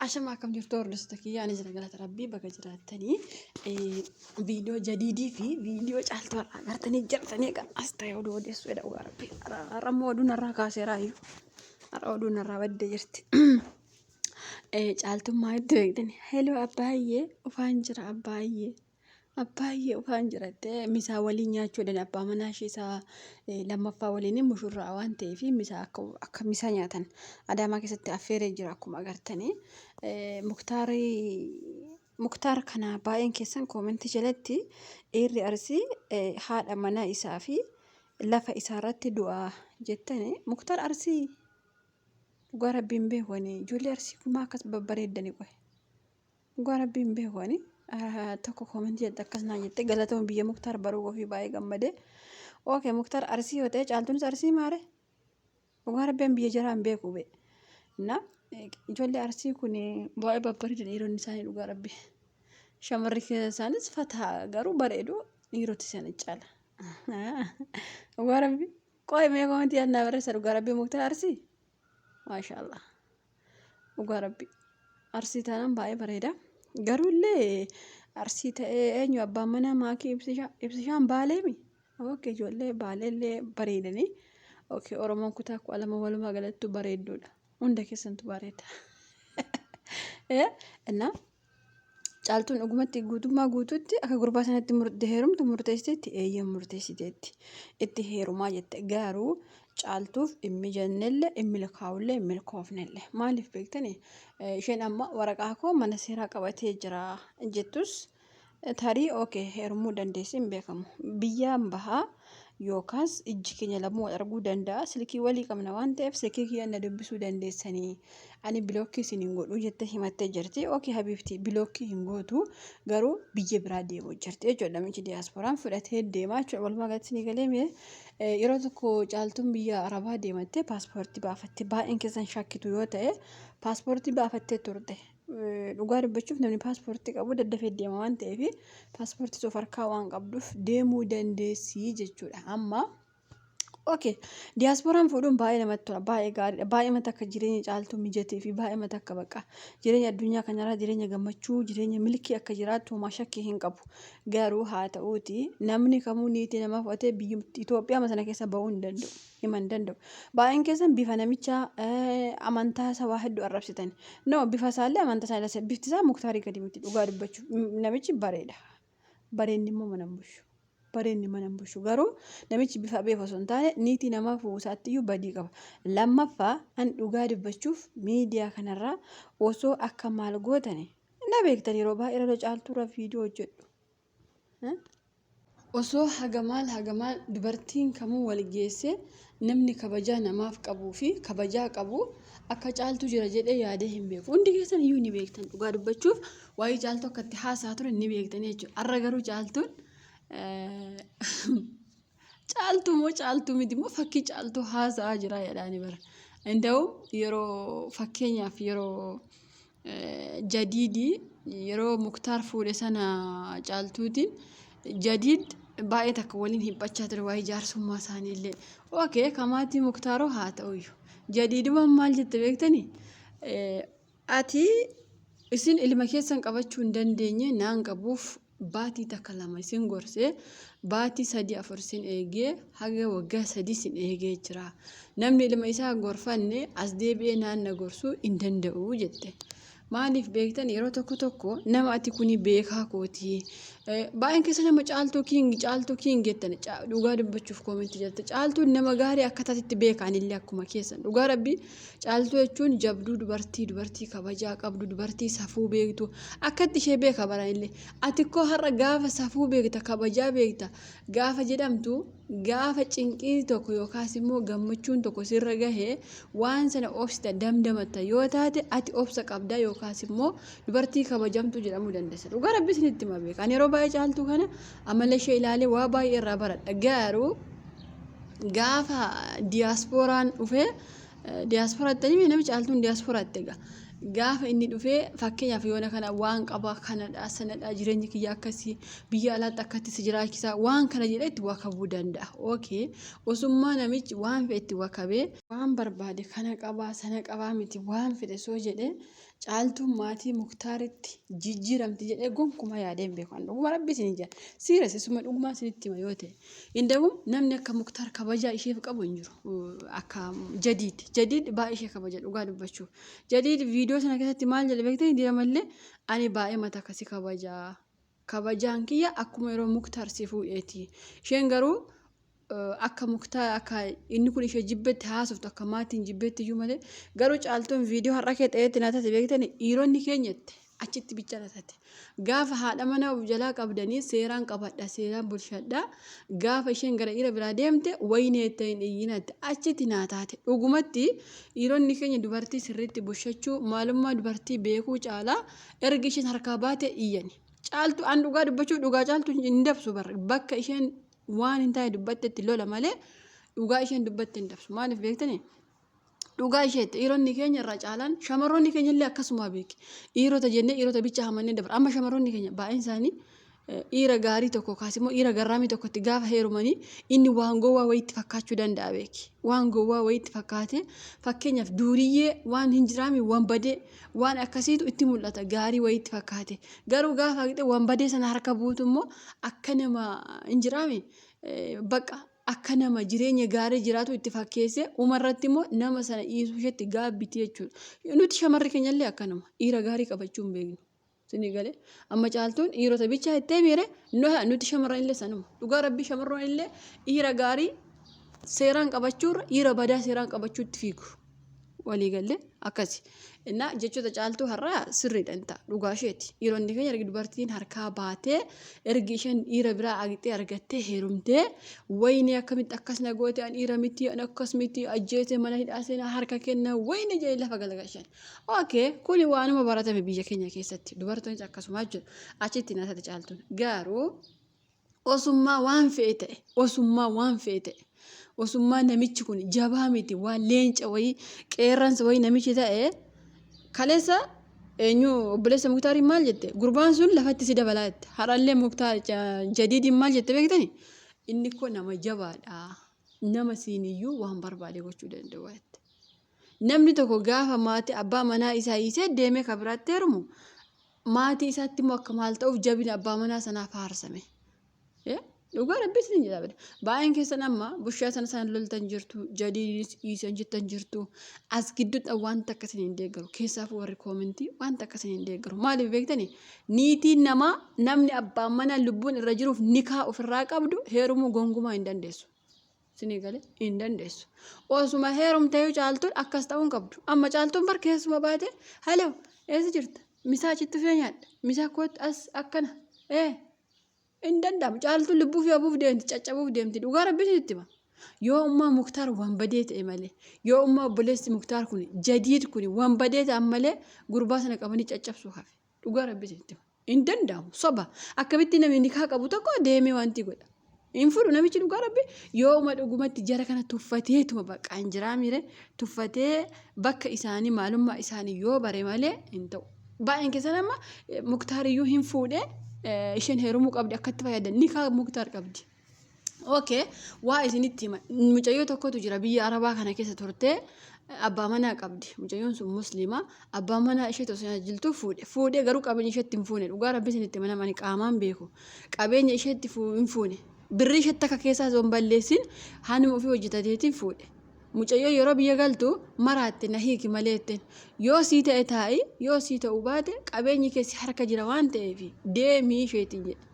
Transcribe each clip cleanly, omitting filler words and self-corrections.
عشان معكم دكتور لستكية أنا جرى قالت ربي بقى جرى التاني فيديو جديد في فيديو جالت ورا قرتني جرتني قال أستيعود ودي سويدا وربي رمودون الرقاص رايو رمودون الرود جرت جالت ما يدري هلو أباية وفانجر أباية وفانجر مسا ولي نياتشو دنا أبا مناشي سا لما فاوليني مشورة أوان تيفي مسا أك مسا نياتن ada ما كيست أفير جرا كم أقرتني مختار كنا باين كيسن كومنت جلتي إيري أرسي حال أمنا إسافي لفا إسارات دعاء جتني مختار أرسي غرب بيمبه وني جولي أرسي كما كسب بريدني كوي غرب بيمبه وني تكو كومنت جدكسنا جت غلطهم بيه مختار برو في باي غمده اوكي مختار أرسي وتي جالتون أرسي ماره غرب بيمبه جرام بيكو بي na ijoollee arsii kun baay'ee babbareedan dhiironni isaanii dhugaa rabbi shamarri isaanis fataa garuu bareedu dhiiroti isaanii caala dhugaa rabbi qoy mee koomenti yaadnaa barreessa dhugaa rabbi muktaa arsii maashaallah dhugaa rabbi arsii taanaan baay'ee bareeda garuullee arsii ta'ee eenyu abbaan manaa maakii ibsishaan baaleemi ookee ijoollee baaleellee bareedanii ookee oromoon kutaa kudha lama walumaa galattu bareedduudha unda keessantu bareeda እና caaltuun dhugumatti guutummaa guututti akka gurbaa sanatti heerumtu murteessiteetti eeyyam murteessiteetti itti heerumaa jette garuu caaltuuf dhimmi jannelle dhimmi lakaawullee dhimmi koofnelle maaliif beektani isheen amma waraqaa koo mana seeraa qabatee jira jettus tarii ookee heerumuu dandeessi hin beekamu biyyaan bahaa yookaas ijji keenya lamuu arguu danda'a silkii walii qabna waan ta'eef silkii kiyyan na dubbisuu dandeessanii ani bilookkii isin hin godhu jettee himattee jirti ookee habiibti bilookkii hin gootu garuu biyya biraa deemuu jirti jechuudha michi diyaaspooraan fudhatee deemaa jechuudha walumaa galatti ni galee yeroo tokko caaltuun biyya arabaa deemattee paaspoortii baafattee baay'een keessan shakkitu yoo ta'e paaspoortii baafattee turte dhugaa dubbachuuf namni paaspoortii qabu daddafee deema waan ta'eef paaspoortii soo farkaa waan qabduuf deemuu dandeessii jechuudha amma ookee diyaaspooraan fuudhuun baay'ee namatti tola baay'ee gaariidha baay'ee mata akka jireenya caaltuu mijatee fi baay'ee mata akka bakka jireenya addunyaa kanarraa jireenya gammachuu jireenya milkii akka jiraattu homaa shakkii hin qabu garuu haa ta'uuti namni kamuu niitii namaa fudhatee biyya Itoophiyaa masana keessa bahuu hin danda'u himan danda'u baay'een keessan bifa namicha amantaa sabaa hedduu arrabsitan no bifa isaallee amantaa isaa bifti isaa muktaarii gadi miti dhugaa dubbachuuf namichi bareeda bareenni immoo mana bushu bareenni mana bushu garuu namichi bifa beefa osoo hin taane niitii namaa fuusaattiyyuu badii qaba lammaffaa an dhugaa dubbachuuf miidiyaa kanarraa osoo akka maal gootani na beektan yeroo baay'ee irra caaltuura viidiyoo hojjedhu osoo hagamaal dubartiin kamuu wal geesse namni kabajaa namaaf qabuu fi kabajaa qabu akka caaltuu jira jedhee yaadee hin beeku hundi keessan iyyuu ni beektan dhugaa dubbachuuf waa'ee caaltuu akka itti haasaa ture ni beektan jechuudha har'a garuu caaltuun caaltuu moo caaltuu miti moo fakkii caaltuu haasaa jira jedhaani bara inda'u yeroo fakkeenyaaf yeroo jadiidii yeroo muktaar fuudhe sana caaltuutiin jadiid baay'ee takka waliin hibbachaa ture waa'ee jaarsummaa isaaniillee ookee kamaatii muktaaroo haa ta'uyyuu jadiiduma maal jette beektanii ati isin ilma keessan qabachuu hin dandeenye naan qabuuf baatii takka lama isin gorsee baatii 3-4 isin eegee haga waggaa 3 isin eegee jira namni ilma isaa gorfanne as deebi'ee naanna gorsuu hin danda'u jette maaliif beektan yeroo tokko nama ati kuni beekaa kooti baay'een keessa nama caaltuu kiing jettan dhugaa dubbachuuf koomenti jette caaltuun nama gaarii akka taatitti beekaanillee akkuma keessan dhugaa rabbi caaltuu jechuun jabduu dubartii kabajaa qabdu dubartii safuu beektu akkatti ishee beeka baranillee ati koo har'a gaafa safuu beekta kabajaa beekta gaafa jedhamtu gaafa cinqii tokko yookaas immoo gammachuun tokko sirra gahee waan sana obsita damdamatta yoo taate ati obsa qabdaa yookaas immoo dubartii kabajamtu jedhamuu dandeessa dhugaa rabbi isinitti ma beeka ani yeroo baay'ee caaltuu kana amala ishee ilaalee waa baay'ee irraa baradha garuu gaafa diyaaspooraan dhufee diyaaspooraatti namichi caaltuun diyaaspooraatti egaa gaafa inni dhufee fakkeenyaaf yoona kana waan qaba kanadha sanadha jireenya kiyya akkasii biyya alaatti akkatti si jiraachisaa waan kana jedhee itti wakabuu danda'a ookee osummaa namichi waan fedhe itti wakabee waan barbaade kana qabaa sana qabaa miti waan fedhe soo jedhee caaltuun maatii muktaaritti jijjiiramti jedhee gonkumaa yaadeen beekan dhuguma rabbi isin jira siira sisuma dhugumaa isinitti hima yoo ta'e indagum namni akka muktaar kabajaa isheef qabu hin jiru akka jadiid baay'ee ishee kabaja dhugaa dubbachuu jadiid viidiyoo sana keessatti maal jedhe beektanii diramallee ani baay'ee mata akkasii kabajaan kiyya akkuma yeroo muktaar si fuudheeti isheen garuu akka muktaa akka inni kun ishee jibbetti haasoftu akka maatiin jibbetti iyyuu malee garuu caaltuun viidiyoo har'a kee ta'etti naatatti beektanii dhiironni keenyatti achitti bicha naatatti gaafa haadha mana of jalaa qabdanii seeraan qabadha seeraan bulshadha gaafa isheen gara dhiira biraa deemte wayinee ta'in iyyinatti achitti naataate dhugumatti dhiironni keenya dubartii sirriitti bulshachuu maalummaa dubartii beekuu caalaa ergi isheen harkaa baate iyyani caaltu an dhugaa dubbachuu dhugaa caaltu hin dabsu bakka isheen waan hin taane dubbattetti lola malee dhugaa isheen dubbatte hin dabsu maaliif beektanii dhugaa isheetti dhiironni keenya irraa caalaan shamarroonni keenya illee akkasuma beeki dhiirota jennee dhiirota bicha hamannee dabar amma shamarroonni keenya baay'een isaanii dhiira gaarii tokko kaasimoo dhiira garraamii tokkotti gaafa heerumanii inni waan gowwaa wayitti fakkaachuu danda'a beeki waan gowwaa wayitti fakkaate fakkeenyaaf duuriyyee waan hin jiraami waan badee waan akkasiitu itti mul'ata gaarii wayitti fakkaate garuu gaafa qixee waan badee sana harka buutu immoo akka nama hin jiraami baqa akka nama jireenya gaarii jiraatu itti fakkeesse umarratti immoo nama sana dhiisuu isheetti gaabbiti jechuudha nuti shamarri keenya illee akkanuma dhiira gaarii qabachuu hin beeknu. Sini galee amma caaltuun dhiirota bichaa itti miire nuti shamarran illee sanuma dhugaa rabbi shamarran illee dhiira gaarii seeraan qabachuurra dhiira badaa seeraan qabachuutti fiigu walii galee akkasi innaa jechoota caaltuu har'aa sirriidha inta dhugaa isheeti dhiironni keenya ergi dubartiin harkaa baatee ergi isheen dhiira biraa agixee argattee heerumtee wayini akkamitti akkas nagoote an dhiira miti an akkas miti ajjeese mana hidhaasee harka kenna wayini jedhee lafa galagashan okay kuni waanuma baratame biyya keenya keessatti dubartoonni akkasuma jiru achitti naasate caaltuun garuu osummaa waan fe'e ta'e osummaa namichi kun jabaa miti waan leenca wayii qeerransa wayii namichi ta'e kaleessa eenyu obboleessa muktaari maal jette gurbaan sun lafatti si dabalaa jette harallee muktaar jadiidin maal jette beektanii inni ko nama jabaadha nama siiniyyuu waan barbaade gochuu danda'u jette namni tokko gaafa maatii abbaa manaa isaa hiisee deemee kabiraatti heerumu maatii isaatti immoo akka maal ta'uuf jabina abbaa manaa sanaaf faarsame dhugaa rabbiis ni jedha baay'een keessan amma bushaa sana loltan jirtu jadiidis dhiisan jettan jirtu as gidduudha wanta akkasiin hin deeggaru keessaafuu warri koomentii wanta akkasiin hin deeggaru maaliif beektanii niitiin namaa namni abbaan manaa lubbuun irra jiruuf nikaa ofirraa qabdu heerumuu gonkumaa hin dandeessu sinii galee hin dandeessu osuma heerumtee caaltuun akkas ta'uun qabdu amma caaltuun bar keessuma baate halew eessa jirta misaa achitti fee nyaadha misaa kootti as akkana in danda'amu caaltuun lubbuu fi abuuf deemti caccabuuf deemti dhugaa rabbiin itti hima yoo ummaa muktaar waan badee ta'e malee yoo ummaa obboleessi muktaar kun jadiid kun waan badee ta'an malee gurbaa sana qabanii caccabsuu hafe dhugaa rabbiin itti hima in danda'amu soba akkamitti namni nikaa qabu tokko deemee wanti godha in fudhu namichi dhugaa rabbi yoo uma dhugumatti jara kana tuffateetuma bakka hin jiraamire tuffatee bakka isaanii maalummaa isaanii yoo bare malee hin ta'u baay'een keessan amma muktaariyyuu hin fuudhee isheen heerumuu qabdi akkatti fayyadan nikaa muktaar qabdi okay waa isinitti hima mucayyoo tokkotu jira biyya arabaa kana keessa turte abbaa manaa qabdi mucayyoon sun musliima abbaa manaa ishee tosoo jiltuu fuudhee garuu qabeenya isheetti hin fuune dhugaa rabbi isinitti mana mani qaamaan beeku qabeenya isheetti hin fuune birrii isheetti akka keessaa zoon balleessin hanuma ofii hojjetateetiin fuudhe mucayyoo yeroo biyya galtu maraatte na hiiki maleetten yoo sii ta'e taa'i yoo sii ta'uu baate qabeenyi keessi harka jira waan ta'eef deemii isheetiin jedhe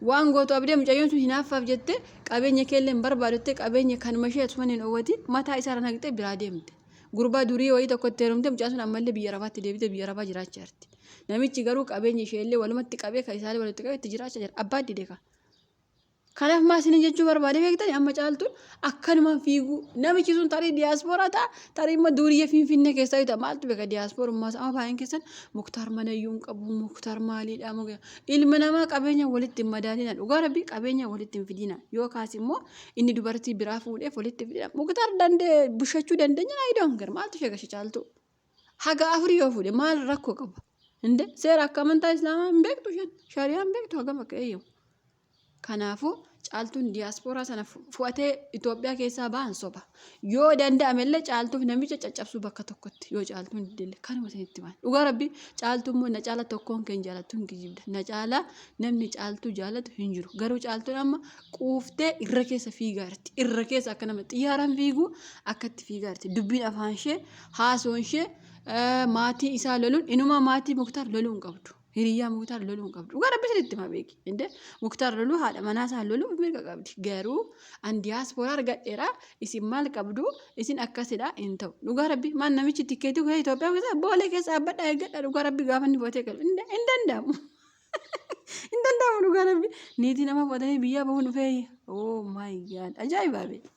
waan gootu abdee mucayyoon sun hinaaffaaf jette qabeenya keellee hin barbaadutte qabeenya kanuma ishee osuma hin dhoowwatin mataa isaarra naqxee biraa deemte gurbaa durii wayii tokkotti heerumte mucaa sun ammallee biyya arabaatti deebite biyya arabaa jiraachaa jirti namichi garuu qabeenya isheellee walumatti qabee kan isaallee walitti qabee itti jiraachaa jira abbaa didee kan kanaaf maasini jechuu barbaade beektanii amma caaltuun akkanumaan fiiguu namichi sun tarii diiyaaspooraa ta'a tarii immoo duuriyyee finfinnee keessaa yoo ta'a maaltu beeka diiyaasporummaas amma baay'een keessan muktaar manayyuu hin qabu muktaar maaliidha ilma namaa qabeenya walitti hin madaalina dhugaa rabbii qabeenya walitti hin fidina yookaas immoo inni dubartii biraa fuudheef walitti fidina muktaar dandee bushachuu dandeenya naayidoon gar maaltu sheegashi caaltu haga afurii yoo fuudhe maal rakkoo qaba hinde seera akka amantaa islaamaa hin beektu shariyaan beektu hagam akka eeyyamu. Kanaafuu caaltuun diiyaaspooraa sana fudhatee Itoophiyaa keessaa ba'an soba. Yoo danda'amellee caaltuuf namicha caccabsuu bakka tokkotti yoo caaltuun diddeelle kanuma isinitti himan. Dhugaa rabbi caaltuun immoo na caala tokkoon kan jaalattu hin kijibda. Na caala namni caaltuu jaalatu hin jiru. Garuu caaltuun amma quuftee irra keessa fiigaa jirti. Irra keessa akka nama xiyyaaraan fiigu akkatti fiigaa jirti. Dubbiin afaan ishee haasoon ishee maatii isaa loluun inuma maatii Muktaar loluu hin qabdu. Hiriyaa Muktaar loluu hin qabdu. Dhugaa rabbi isinitti hima beeki. Inde Muktaar loluu haadha manaa isaa loluu mirga qabdi. Garuu an diiyaaspooraa argadheera isin maal qabdu isin akkasidha hin ta'u. Dhugaa rabbi maan namichi tikkeetii kun Itoophiyaa keessa boolee keessa dhaabbadhaa eeggadha. Dhugaa rabbi gaafa inni fudhatee galu hin danda'amu. Hin danda'amu dhugaa rabbi niitii nama fudhatanii biyyaa bahuun dhufee oh my god ajaa'ibaa beeki.